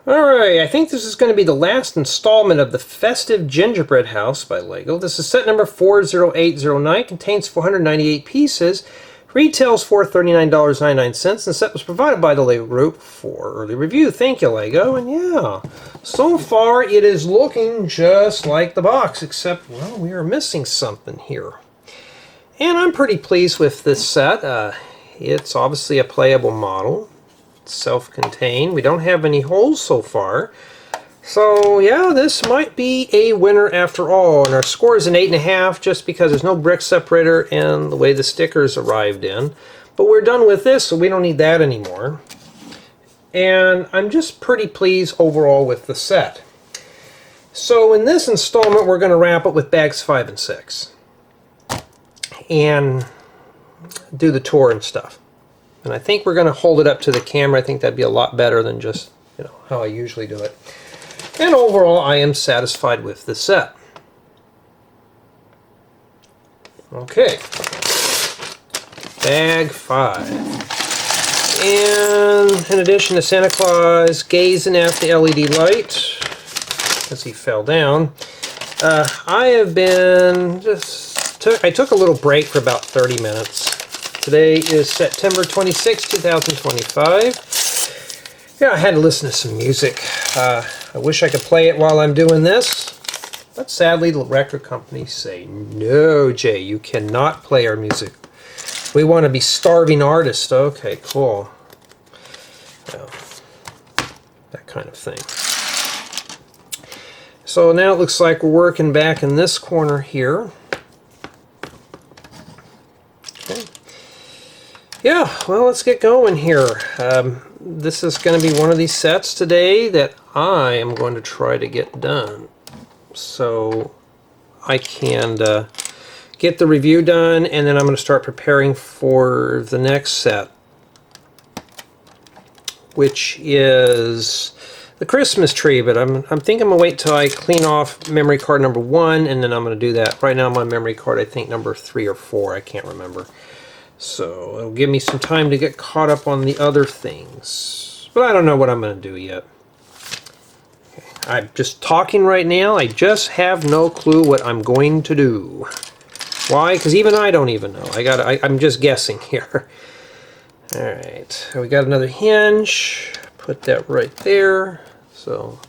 Alright, I think this is going to be the last installment of the Festive Gingerbread House by LEGO. This is set number 40809, contains 498 pieces, retails for $39.99, and the set was provided by the LEGO Group for early review. Thank you, LEGO. And yeah, so far it is looking just like the box, except, well, we are missing something here. And I'm pretty pleased with this set. It's obviously a playable model. Self-contained. We don't have any holes so far. So yeah, this might be a winner after all. And our score is an 8.5 just because there's no brick separator and the way the stickers arrived in. But we're done with this, so we don't need that anymore. And I'm just pretty pleased overall with the set. So in this installment, we're going to wrap it with bags 5 and 6. And do the tour and stuff. And I think we're going to hold it up to the camera. I think that'd be a lot better than just, you know, how I usually do it. And overall, I am satisfied with the set. Okay. Bag 5. And in addition to Santa Claus gazing at the LED light as he fell down, I have been I took a little break for about 30 minutes. Today is September 26, 2025. Yeah, I had to listen to some music. I wish I could play it while I'm doing this, but sadly the record companies say, no, Jay, you cannot play our music. We want to be starving artists. Okay, cool. Yeah, that kind of thing. So now it looks like we're working back in this corner here. Okay. Yeah, well, let's get going here. This is going to be one of these sets today that I am going to try to get done, so I can get the review done, and then I'm going to start preparing for the next set, which is the Christmas tree. But I'm thinking I'm going to wait till I clean off memory card number 1, and then I'm going to do that. Right now I'm on memory card, I think, number 3 or 4. I can't remember. So it'll give me some time to get caught up on the other things. But I don't know what I'm going to do yet. Okay. I'm just talking right now. I just have no clue what I'm going to do. Why? Because even I don't even know. I'm just guessing here. Alright. We got another hinge. Put that right there. So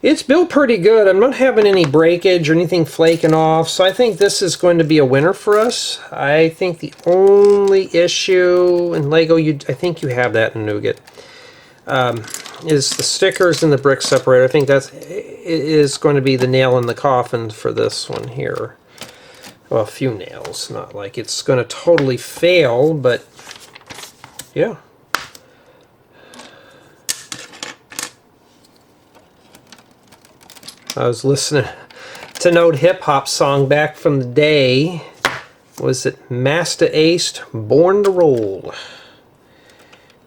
it's built pretty good. I'm not having any breakage or anything flaking off, so I think this is going to be a winner for us. I think the only issue in LEGO, I think you have that in Nougat, is the stickers and the brick separator. I think that is going to be the nail in the coffin for this one here. Well, a few nails, not like it's going to totally fail, but yeah. I was listening to an old hip-hop song back from the day. Was it Master Ace, Born to Roll?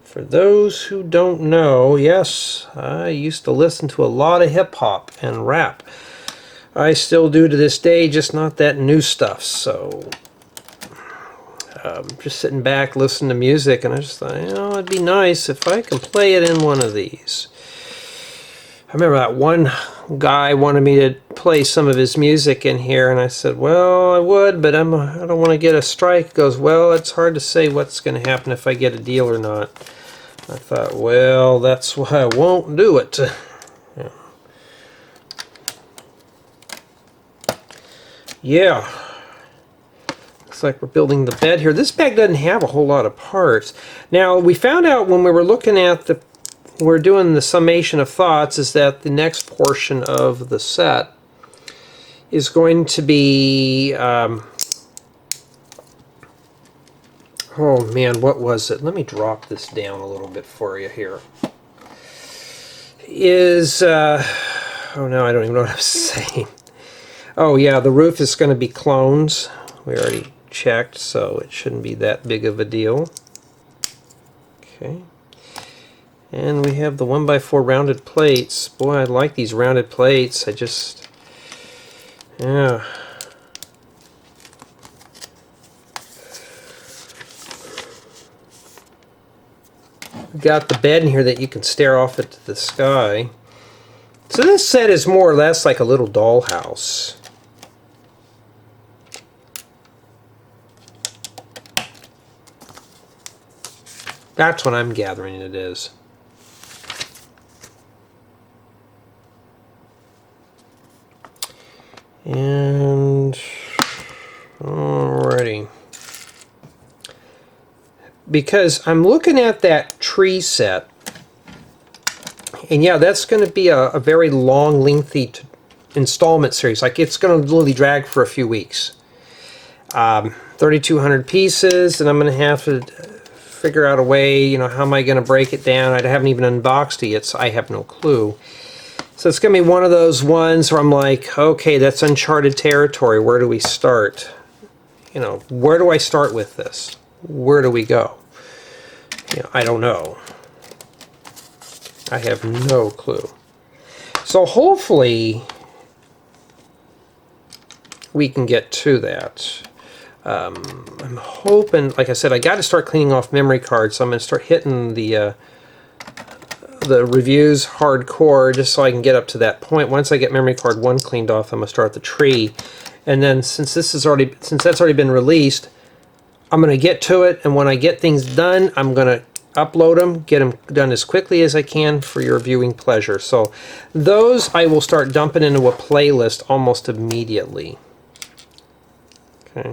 For those who don't know, yes, I used to listen to a lot of hip-hop and rap. I still do to this day, just not that new stuff. So, just sitting back, listening to music, and I just thought, you know, it'd be nice if I could play it in one of these. I remember that one guy wanted me to play some of his music in here, and I said, well, I would, but I don't want to get a strike. He goes, well, it's hard to say what's going to happen if I get a deal or not. I thought, well, that's why I won't do it. Yeah. Looks like we're building the bed here. This bag doesn't have a whole lot of parts. Now, we found out when we were looking at we're doing the summation of thoughts, is that the next portion of the set is going to be, oh man, what was it? Let me drop this down a little bit for you here. Oh no, I don't even know what I'm saying. Oh yeah, the roof is going to be clones. We already checked, so it shouldn't be that big of a deal. Okay. And we have the 1x4 rounded plates. Boy, I like these rounded plates. Yeah. got the bed in here that you can stare off into the sky. So this set is more or less like a little dollhouse. That's what I'm gathering it is. And alrighty. Because I'm looking at that tree set, and yeah, that's going to be a very long, lengthy installment series. Like, it's going to really drag for a few weeks. 3,200 pieces, and I'm going to have to figure out a way, you know, how am I going to break it down? I haven't even unboxed it yet, so I have no clue. So it's going to be one of those ones where I'm like, okay, that's uncharted territory. Where do we start? You know, where do I start with this? Where do we go? You know, I don't know. I have no clue. So hopefully we can get to that. I'm hoping, like I said, I got to start cleaning off memory cards, so I'm going to start hitting the reviews hardcore just so I can get up to that point. Once I get memory card 1 cleaned off, I'm going to start the tree. And then since that's already been released, I'm going to get to it, and when I get things done, I'm going to upload them, get them done as quickly as I can for your viewing pleasure. So those I will start dumping into a playlist almost immediately. Okay.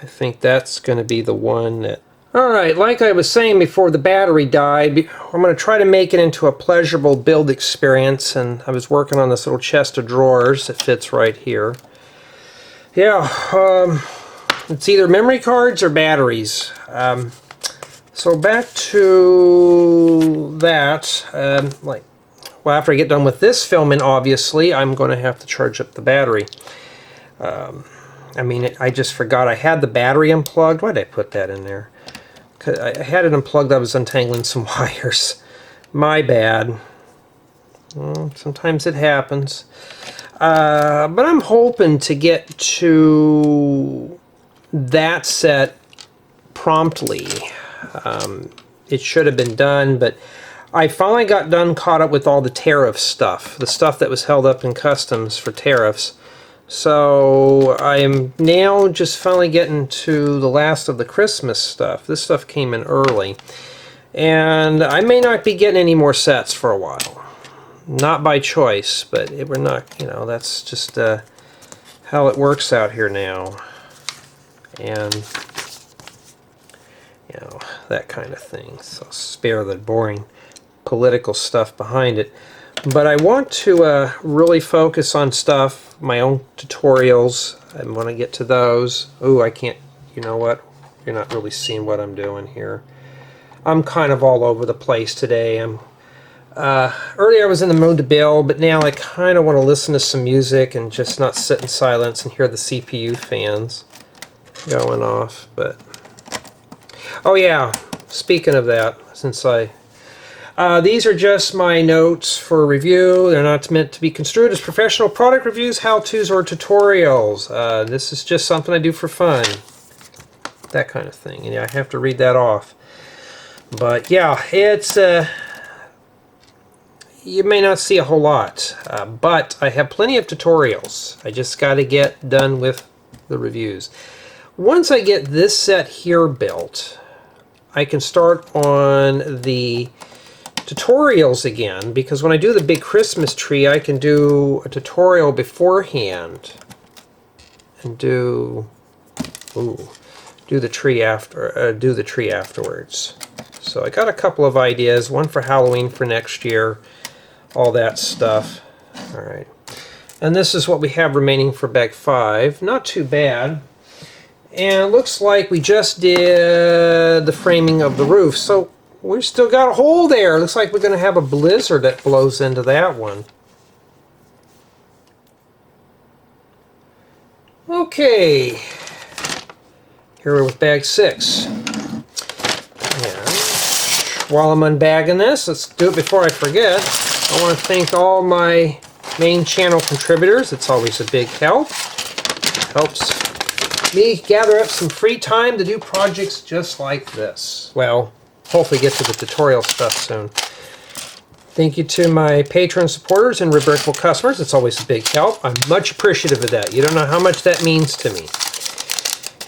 I think that's going to be the one that... Alright, like I was saying before the battery died, I'm going to try to make it into a pleasurable build experience, and I was working on this little chest of drawers that fits right here. Yeah, it's either memory cards or batteries. So back to that, well, after I get done with this filming, obviously, I'm going to have to charge up the battery. I mean, I just forgot I had the battery unplugged. Why did I put that in there? I had it unplugged. I was untangling some wires. My bad. Well, sometimes it happens. But I'm hoping to get to that set promptly. It should have been done, but I finally got caught up with all the tariff stuff. The stuff that was held up in customs for tariffs. So I'm now just finally getting to the last of the Christmas stuff. This stuff came in early. And I may not be getting any more sets for a while. Not by choice, but we're not, you know, that's just how it works out here now. And, you know, that kind of thing. So spare the boring political stuff behind it. But I want to really focus on stuff, my own tutorials. I want to get to those. Ooh, I can't, you know what? You're not really seeing what I'm doing here. I'm kind of all over the place today. Earlier I was in the mood to build, but now I kind of want to listen to some music and just not sit in silence and hear the CPU fans going off. But oh yeah, speaking of that, since these are just my notes for review. They're not meant to be construed as professional product reviews, how-tos, or tutorials. This is just something I do for fun. That kind of thing. And yeah, I have to read that off. But yeah, it's... you may not see a whole lot, but I have plenty of tutorials. I just got to get done with the reviews. Once I get this set here built, I can start on the tutorials again, because when I do the big Christmas tree, I can do a tutorial beforehand and do the tree afterwards. So I got a couple of ideas, one for Halloween for next year, all that stuff. All right, and this is what we have remaining for bag 5. Not too bad. And it looks like we just did the framing of the roof, so we still got a hole there. Looks like we're going to have a blizzard that blows into that one. Okay, here we're with bag 6. And while I'm unbagging this, let's do it before I forget. I want to thank all my main channel contributors. It's always a big help. It helps me gather up some free time to do projects just like this. Well, hopefully get to the tutorial stuff soon. Thank you to my Patreon supporters and regretful customers. It's always a big help. I'm much appreciative of that. You don't know how much that means to me.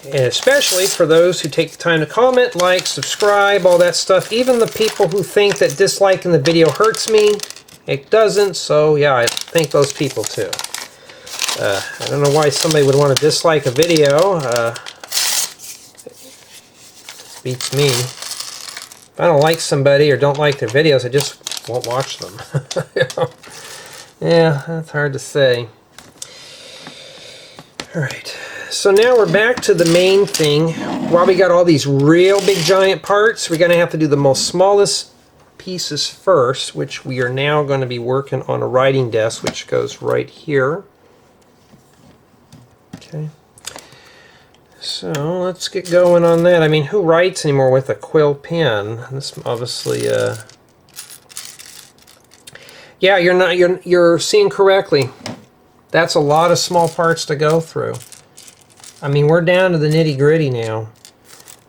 And especially for those who take the time to comment, like, subscribe, all that stuff. Even the people who think that disliking the video hurts me, it doesn't. So yeah, I thank those people too. I don't know why somebody would want to dislike a video. Beats me. If I don't like somebody or don't like their videos, I just won't watch them. You know? Yeah, that's hard to say. Alright, so now we're back to the main thing. While we got all these real big giant parts, we're going to have to do the most smallest pieces first, which we are now going to be working on a writing desk, which goes right here. Okay. So let's get going on that. I mean, who writes anymore with a quill pen? This obviously, yeah, you're seeing correctly. That's a lot of small parts to go through. I mean, we're down to the nitty-gritty now.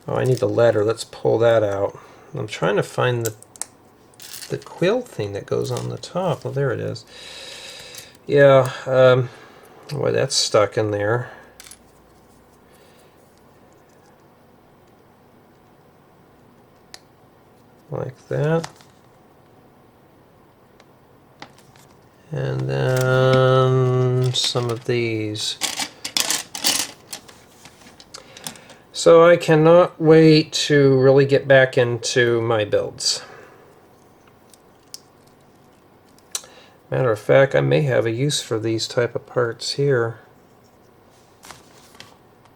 Oh, I need the letter. Let's pull that out. I'm trying to find the quill thing that goes on the top. Well, there it is. Yeah, boy, that's stuck in there. Like that. And then some of these. So I cannot wait to really get back into my builds. Matter of fact, I may have a use for these type of parts here.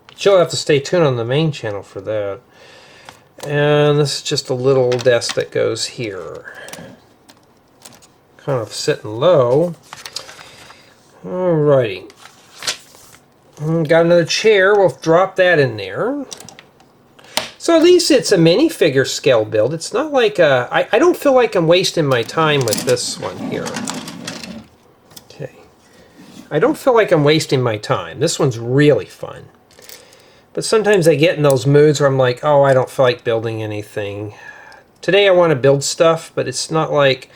But you'll have to stay tuned on the main channel for that. And this is just a little desk that goes here. Kind of sitting low. Alrighty. Got another chair. We'll drop that in there. So at least it's a minifigure scale build. It's not like I don't feel like I'm wasting my time with this one here. Okay. I don't feel like I'm wasting my time. This one's really fun. But sometimes I get in those moods where I'm like, oh, I don't feel like building anything. Today I want to build stuff, but it's not like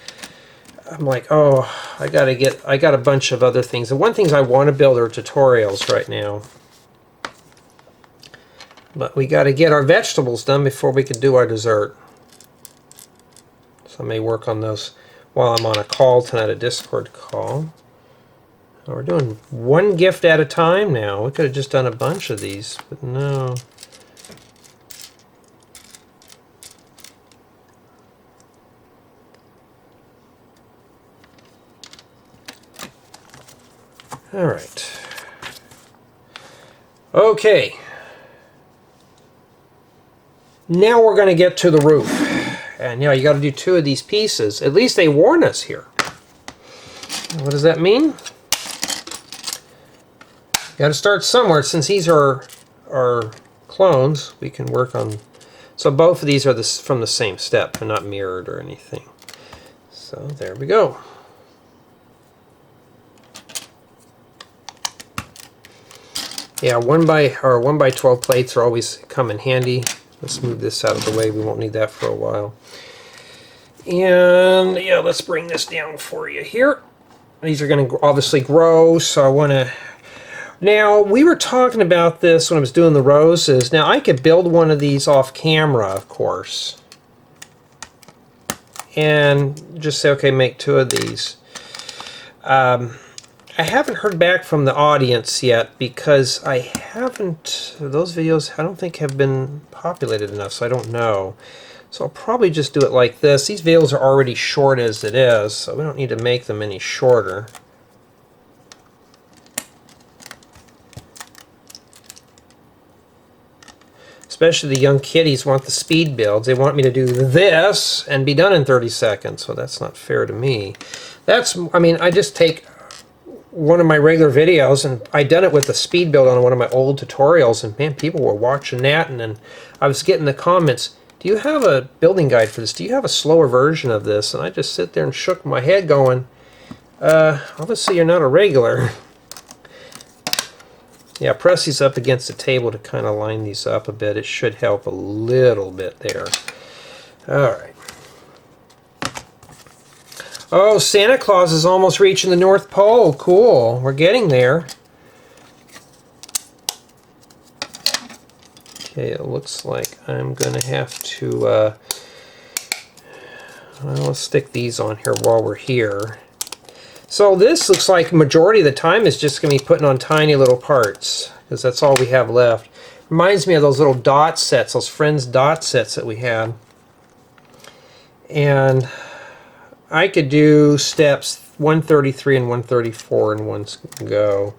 I'm like, oh, I got a bunch of other things. The one things I want to build are tutorials right now. But we got to get our vegetables done before we can do our dessert. So I may work on those while I'm on a call tonight, a Discord call. We're doing one gift at a time now. We could have just done a bunch of these, but no. All right. Okay. Now we're going to get to the roof. And you got to do 2 of these pieces. At least they warn us here. What does that mean? Got to start somewhere. Since these are clones, we can work on. So both of these are from the same step. They're not mirrored or anything. So there we go. Yeah, 1 by 12 plates are always come in handy. Let's move this out of the way. We won't need that for a while. And yeah, let's bring this down for you here. These are going to obviously grow, so I want to. Now, we were talking about this when I was doing the roses. Now, I could build one of these off camera, of course. And just say, okay, make 2 of these. I haven't heard back from the audience yet because I haven't... Those videos, I don't think, have been populated enough, so I don't know. So I'll probably just do it like this. These videos are already short as it is, so we don't need to make them any shorter. Especially the young kiddies want the speed builds. They want me to do this and be done in 30 seconds. So that's not fair to me. I mean, I just take one of my regular videos and I done it with a speed build on one of my old tutorials. And man, people were watching that. And then I was getting the comments, do you have a building guide for this? Do you have a slower version of this? And I just sit there and shook my head going, obviously you're not a regular. Yeah, press these up against the table to kind of line these up a bit. It should help a little bit there. Alright. Oh, Santa Claus is almost reaching the North Pole. Cool. We're getting there. Okay, it looks like I'm going to have to... well, let's stick these on here while we're here. So this looks like majority of the time is just going to be putting on tiny little parts, because that's all we have left. Reminds me of those little dot sets, those Friends dot sets that we had. And I could do steps 133 and 134 in one go.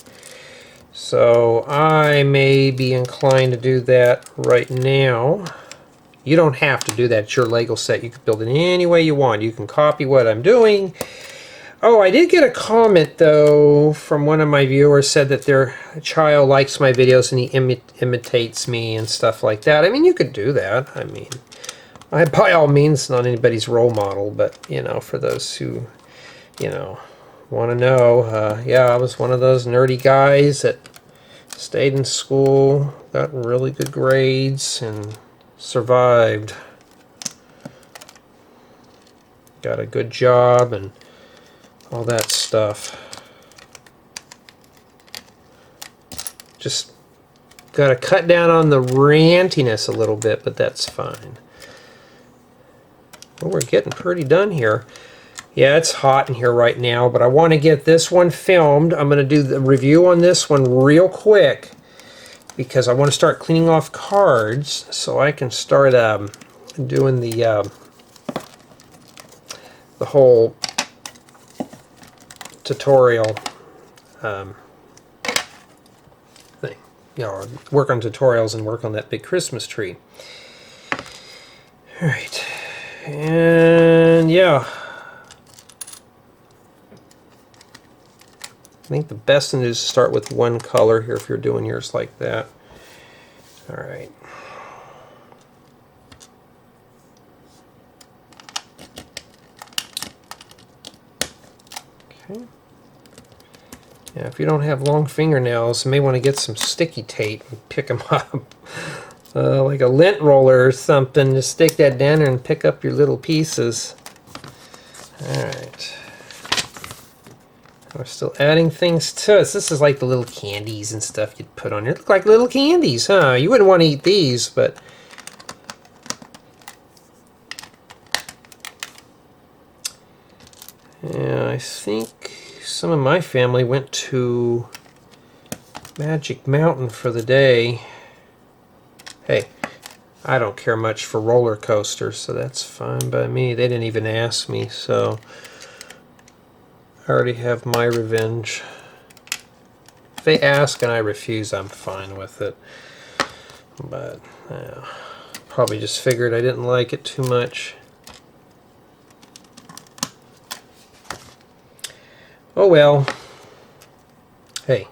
So I may be inclined to do that right now. You don't have to do that. It's your Lego set. You can build it any way you want. You can copy what I'm doing. Oh, I did get a comment, though, from one of my viewers said that their child likes my videos and he imitates me and stuff like that. I mean, you could do that. I mean, by all means, not anybody's role model, but, you know, for those who, you know, want to know, yeah, I was one of those nerdy guys that stayed in school, got really good grades, and survived. Got a good job and all that stuff. Just got to cut down on the rantiness a little bit, but that's fine. Well, we're getting pretty done here. Yeah, it's hot in here right now, but I want to get this one filmed. I'm going to do the review on this one real quick because I want to start cleaning off cards so I can start doing the whole tutorial thing. You know, work on tutorials and work on that big Christmas tree. All right, and yeah. I think the best thing is to start with one color here if you're doing yours like that. All right. Okay. Yeah, if you don't have long fingernails, you may want to get some sticky tape and pick them up. Like a lint roller or something. Just stick that down there and pick up your little pieces. All right. We're still adding things to us. This is like the little candies and stuff you'd put on here. Look like little candies, huh? You wouldn't want to eat these, but... yeah, I think some of my family went to Magic Mountain for the day. Hey, I don't care much for roller coasters, so that's fine by me. They didn't even ask me, so... I already have my revenge. If they ask and I refuse, I'm fine with it. But, probably just figured I didn't like it too much. Oh well. Hey,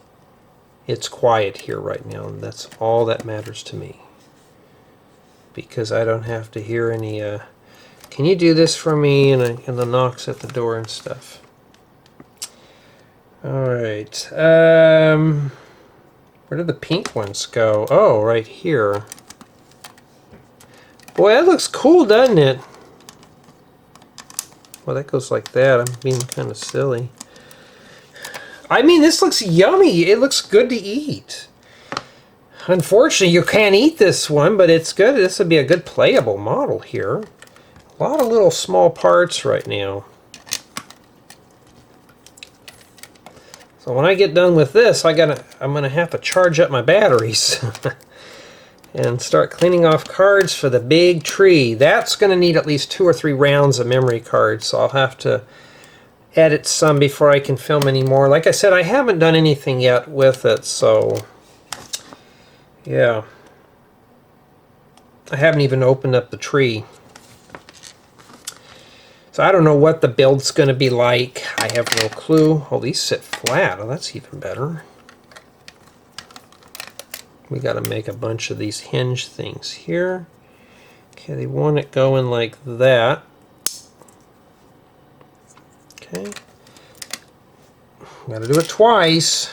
it's quiet here right now, and that's all that matters to me. Because I don't have to hear any, can you do this for me? And the knocks at the door and stuff. Alright, where did the pink ones go? Oh, right here. Boy, that looks cool, doesn't it? Well, that goes like that. I'm being kind of silly. I mean, this looks yummy. It looks good to eat. Unfortunately, you can't eat this one, but it's good. This would be a good playable model here. A lot of little small parts right now. So when I get done with this, I'm gonna have to charge up my batteries and start cleaning off cards for the big tree. That's gonna need at least 2 or 3 rounds of memory cards, so I'll have to edit some before I can film any more. Like I said, I haven't done anything yet with it, so yeah. I haven't even opened up the tree. So I don't know what the build's going to be like. I have no clue. Oh, these sit flat. Oh, that's even better. We got to make a bunch of these hinge things here. Okay, they want it going like that. Okay. Got to do it twice.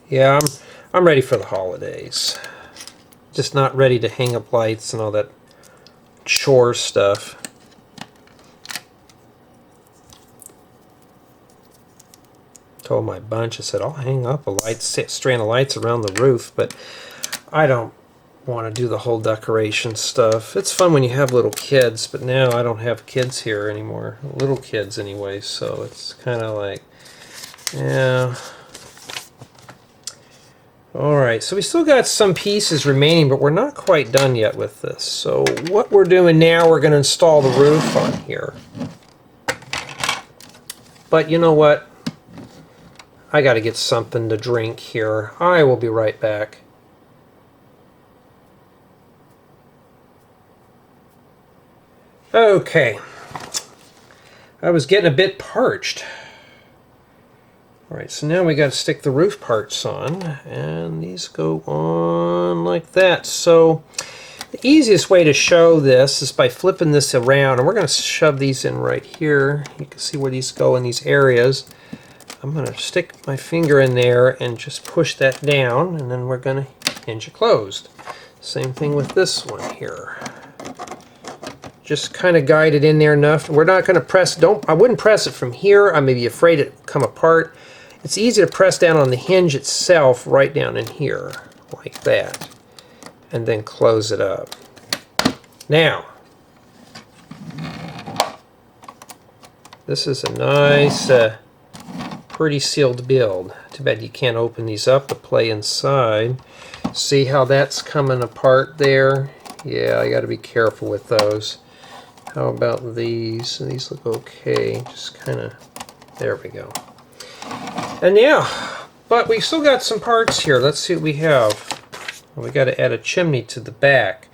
Yeah, I'm ready for the holidays. Just not ready to hang up lights and all that chore stuff. Told my bunch, I said, I'll hang up a strand of lights around the roof, but I don't want to do the whole decoration stuff. It's fun when you have little kids, but now I don't have kids here anymore. Little kids anyway, so it's kind of like, yeah. Alright, so we still got some pieces remaining, but we're not quite done yet with this. So what we're doing now, we're going to install the roof on here. But you know what? I got to get something to drink here. I will be right back. Okay. I was getting a bit parched. Alright, so now we got to stick the roof parts on, and these go on like that. So the easiest way to show this is by flipping this around, and we're going to shove these in right here. You can see where these go in these areas. I'm going to stick my finger in there and just push that down, and then we're going to hinge it closed. Same thing with this one here. Just kind of guide it in there enough. We're not going to press, I wouldn't press it from here. I may be afraid it will come apart. It's easy to press down on the hinge itself right down in here, like that, and then close it up. Now, this is a nice, pretty sealed build. Too bad you can't open these up to play inside. See how that's coming apart there? Yeah, I got to be careful with those. How about these? These look okay. Just kind of, there we go. And yeah, but we still got some parts here. Let's see what we have. Well, we got to add a chimney to the back.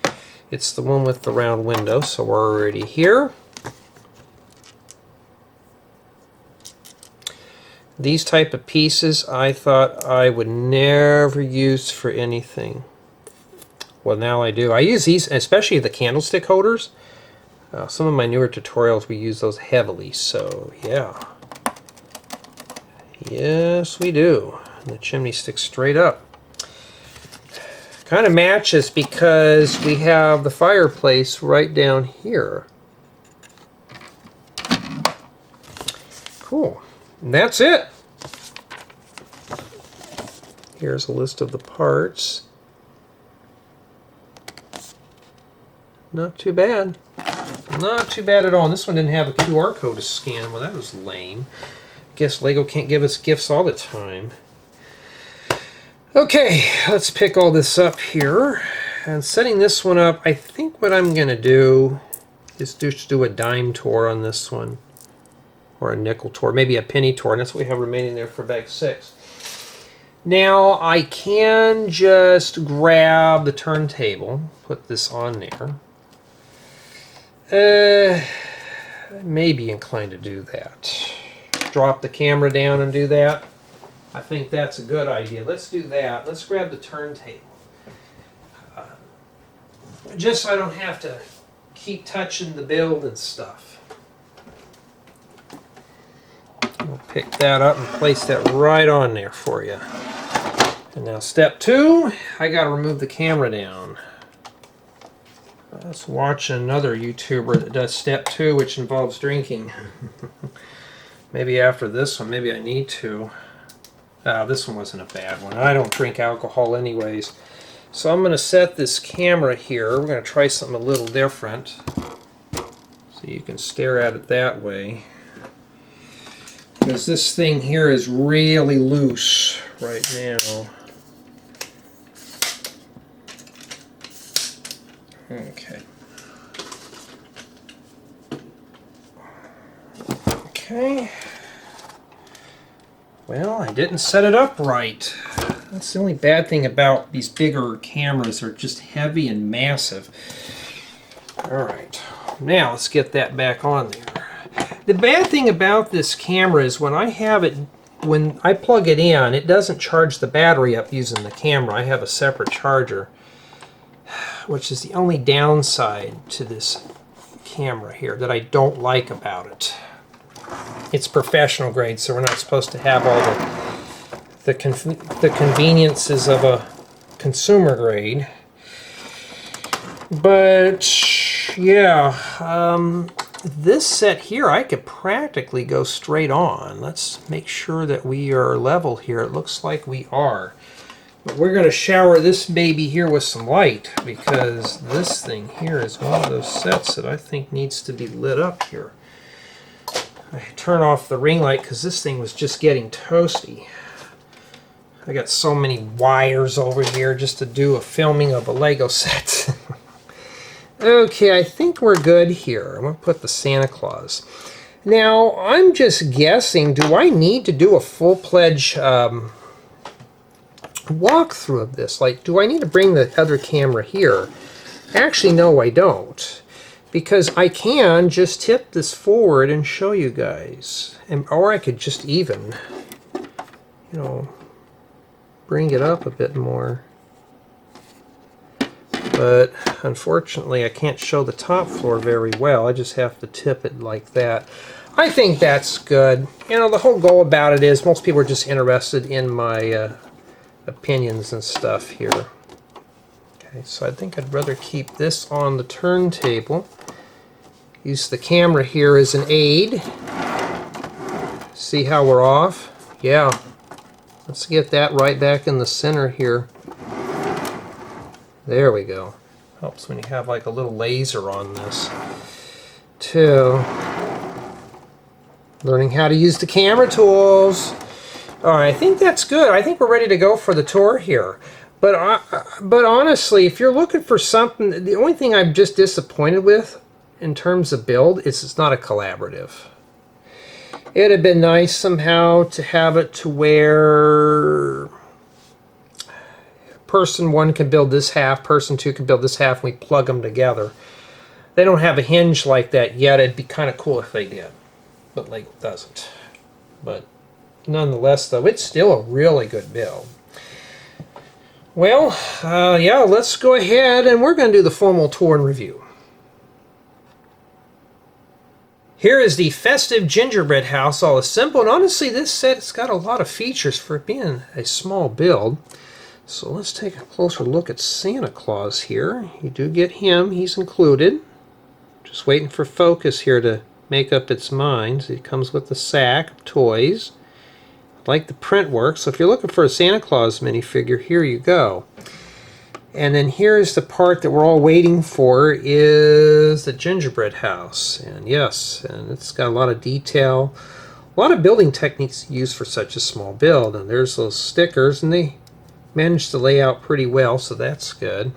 It's the one with the round window, so we're already here. These type of pieces I thought I would never use for anything. Well, now I do. I use these, especially the candlestick holders. Some of my newer tutorials, we use those heavily, so yeah. Yes, we do. And the chimney sticks straight up. Kind of matches because we have the fireplace right down here. Cool. And that's it. Here's a list of the parts. Not too bad. Not too bad at all. And this one didn't have a QR code to scan. Well, that was lame. Guess Lego can't give us gifts all the time. Okay, let's pick all this up here. And setting this one up, I think what I'm going to do is just do a dime tour on this one. Or a nickel tour, maybe a penny tour. And that's what we have remaining there for bag 6. Now, I can just grab the turntable, put this on there. I may be inclined to do that. Drop the camera down and do that. I think that's a good idea. Let's do that. Let's grab the turntable. Just so I don't have to keep touching the build and stuff. We'll pick that up and place that right on there for you. And now step 2, I got to remove the camera down. Let's watch another YouTuber that does step 2, which involves drinking. Maybe after this one, maybe I need to. This one wasn't a bad one. I don't drink alcohol anyways. So I'm going to set this camera here. We're going to try something a little different. So you can stare at it that way. Because this thing here is really loose right now. Okay. Okay. Well, I didn't set it up right. That's the only bad thing about these bigger cameras. They're just heavy and massive. Alright. Now let's get that back on there. The bad thing about this camera is when I plug it in, it doesn't charge the battery up using the camera. I have a separate charger, which is the only downside to this camera here that I don't like about it. It's professional grade, so we're not supposed to have all the conveniences of a consumer grade. But yeah, this set here I could practically go straight on. Let's make sure that we are level here. It looks like we are. But we're going to shower this baby here with some light, because this thing here is one of those sets that I think needs to be lit up here. I turn off the ring light because this thing was just getting toasty. I got so many wires over here just to do a filming of a Lego set. Okay, I think we're good here. I'm going to put the Santa Claus. Now, I'm just guessing, do I need to do a full-fledged walkthrough of this? Like, do I need to bring the other camera here? Actually, no, I don't. Because I can just tip this forward and show you guys. Or I could just even, you know, bring it up a bit more. But unfortunately, I can't show the top floor very well. I just have to tip it like that. I think that's good. You know, the whole goal about it is most people are just interested in my opinions and stuff here. Okay, so I think I'd rather keep this on the turntable. Use the camera here as an aid. See how we're off? Yeah. Let's get that right back in the center here. There we go. Helps when you have like a little laser on this. Too. Learning how to use the camera tools. Alright, I think that's good. I think we're ready to go for the tour here. But honestly, if you're looking for something, the only thing I'm just disappointed with in terms of build is it's not a collaborative. It'd have been nice somehow to have it to where person one can build this half, person two can build this half, and we plug them together. They don't have a hinge like that yet. It'd be kind of cool if they did, but Lego doesn't. But nonetheless, though, it's still a really good build. Well, yeah, let's go ahead and we're going to do the formal tour and review. Here is the Festive Gingerbread House all assembled. And honestly, this set's got a lot of features for it being a small build. So let's take a closer look at Santa Claus here. You do get him, he's included. Just waiting for focus here to make up its mind. So he comes with the sack of toys. I like the print work, so if you're looking for a Santa Claus minifigure, here you go. And then here's the part that we're all waiting for, is the gingerbread house. And yes, and it's got a lot of detail. A lot of building techniques used for such a small build. And there's those stickers, and they managed to lay out pretty well, so that's good.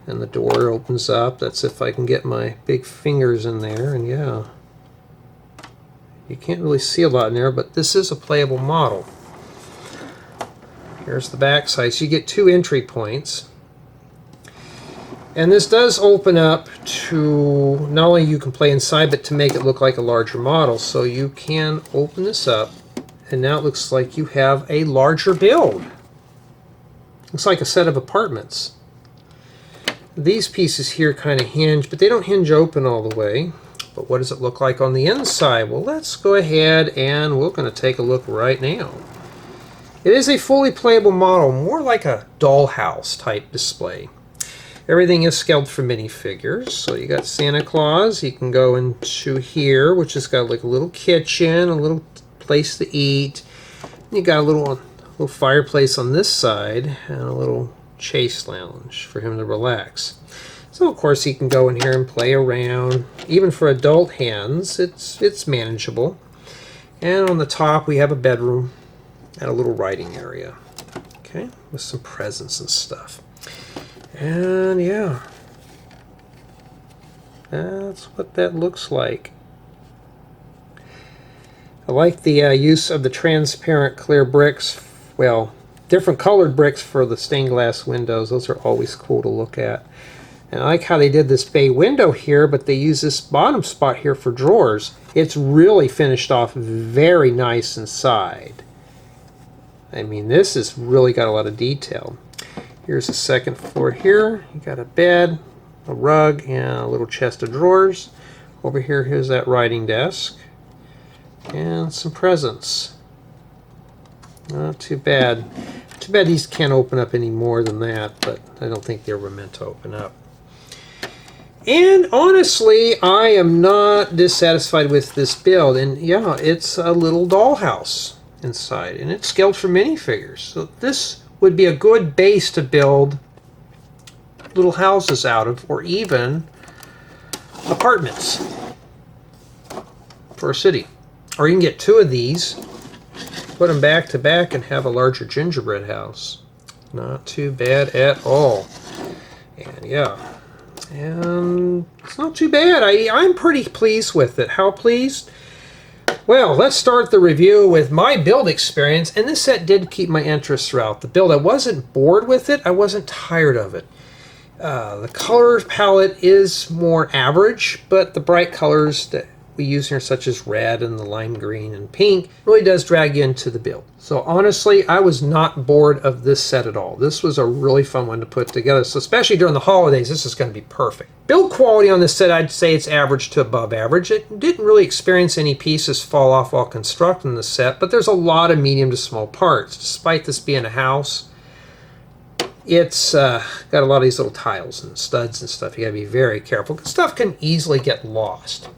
And the door opens up. That's if I can get my big fingers in there, and yeah. You can't really see a lot in there, but this is a playable model. Here's the back side. So you get 2 entry points. And this does open up to, not only you can play inside, but to make it look like a larger model. So you can open this up, and now it looks like you have a larger build. Looks like a set of apartments. These pieces here kind of hinge, but they don't hinge open all the way. But what does it look like on the inside? Well, let's go ahead and we're going to take a look right now. It is a fully playable model, more like a dollhouse type display. Everything is scaled for minifigures. So you got Santa Claus. You can go into here, which has got like a little kitchen, a little place to eat. You got a little fireplace on this side and a little chase lounge for him to relax. So of course he can go in here and play around. Even for adult hands, it's manageable. And on the top we have a bedroom and a little writing area. Okay, with some presents and stuff. And yeah, that's what that looks like. I like the use of the transparent clear bricks. Well, different colored bricks for the stained glass windows. Those are always cool to look at. And I like how they did this bay window here, but they use this bottom spot here for drawers. It's really finished off very nice inside. I mean, this has really got a lot of detail. Here's the second floor here. You got a bed, a rug, and a little chest of drawers. Over here, here's that writing desk. And some presents. Not too bad. Too bad these can't open up any more than that, but I don't think they were meant to open up. And honestly, I am not dissatisfied with this build. And yeah, it's a little dollhouse inside, and it's scaled for minifigures. So this would be a good base to build little houses out of, or even apartments for a city. Or you can get two of these, put them back to back, and have a larger gingerbread house. Not too bad at all. And yeah, and it's not too bad. I'm pretty pleased with it. How pleased? Well, let's start the review with my build experience, and this set did keep my interest throughout the build. I wasn't bored with it. I wasn't tired of it. The color palette is more average, but the bright colors that we use here, such as red and the lime green and pink, really does drag you into the build. So honestly, I was not bored of this set at all. This was a really fun one to put together. So especially during the holidays, this is going to be perfect. Build quality on this set, I'd say it's average to above average. It didn't really experience any pieces fall off while constructing the set, but there's a lot of medium to small parts. Despite this being a house, it's got a lot of these little tiles and studs and stuff. You got to be very careful, because stuff can easily get lost.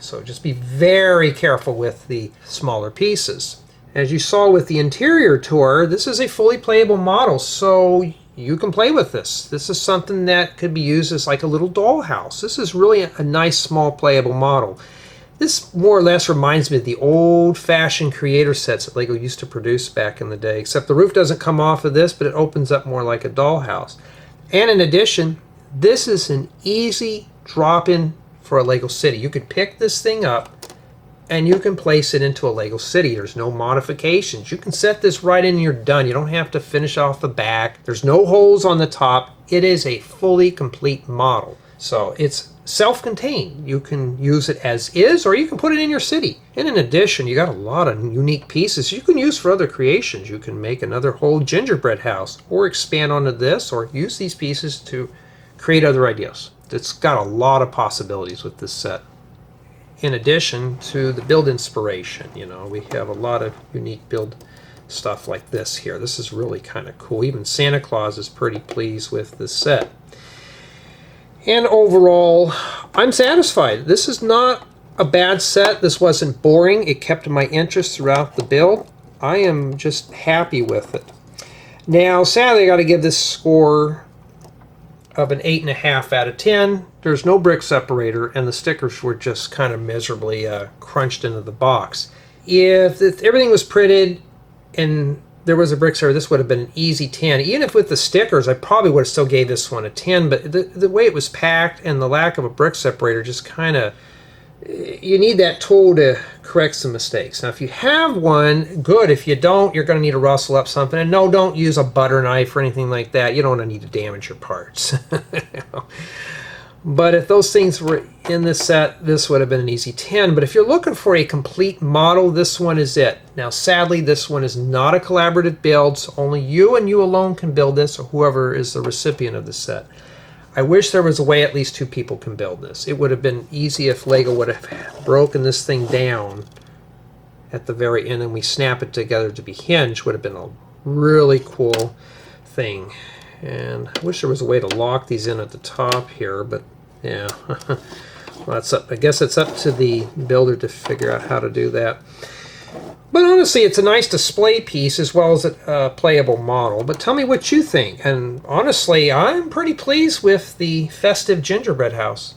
So just be very careful with the smaller pieces. As you saw with the interior tour, this is a fully playable model, so you can play with this. This is something that could be used as like a little dollhouse. This is really a nice, small, playable model. This more or less reminds me of the old-fashioned creator sets that LEGO used to produce back in the day, except the roof doesn't come off of this, but it opens up more like a dollhouse. And in addition, this is an easy drop-in for a LEGO city. You could pick this thing up and you can place it into a LEGO city. There's no modifications. You can set this right in and you're done. You don't have to finish off the back. There's no holes on the top. It is a fully complete model. So it's self-contained. You can use it as is, or you can put it in your city. And in addition, you got a lot of unique pieces you can use for other creations. You can make another whole gingerbread house, or expand onto this, or use these pieces to create other ideas. It's got a lot of possibilities with this set. In addition to the build inspiration, you know, we have a lot of unique build stuff like this here. This is really kind of cool. Even Santa Claus is pretty pleased with this set. And overall, I'm satisfied. This is not a bad set. This wasn't boring. It kept my interest throughout the build. I am just happy with it. Now, sadly, I got to give this score of an 8.5 out of 10. There's no brick separator, and the stickers were just kind of miserably crunched into the box. If everything was printed and there was a brick separator, this would have been an easy 10. Even if with the stickers, I probably would have still gave this one a 10, but the way it was packed and the lack of a brick separator just kind of, you need that tool to correct some mistakes. Now, if you have one, good. If you don't, you're going to need to rustle up something. And no, don't use a butter knife or anything like that. You don't want to need to damage your parts. But if those things were in this set, this would have been an easy 10. But if you're looking for a complete model, this one is it. Now, sadly, this one is not a collaborative build, so only you and you alone can build this, or whoever is the recipient of the set. I wish there was a way at least two people can build this. It would have been easy if LEGO would have broken this thing down at the very end and we snap it together to be hinged. Would have been a really cool thing. And I wish there was a way to lock these in at the top here, but yeah. Well, that's up. I guess it's up to the builder to figure out how to do that. But honestly, it's a nice display piece as well as a playable model. But tell me what you think. And honestly, I'm pretty pleased with the Festive Gingerbread House.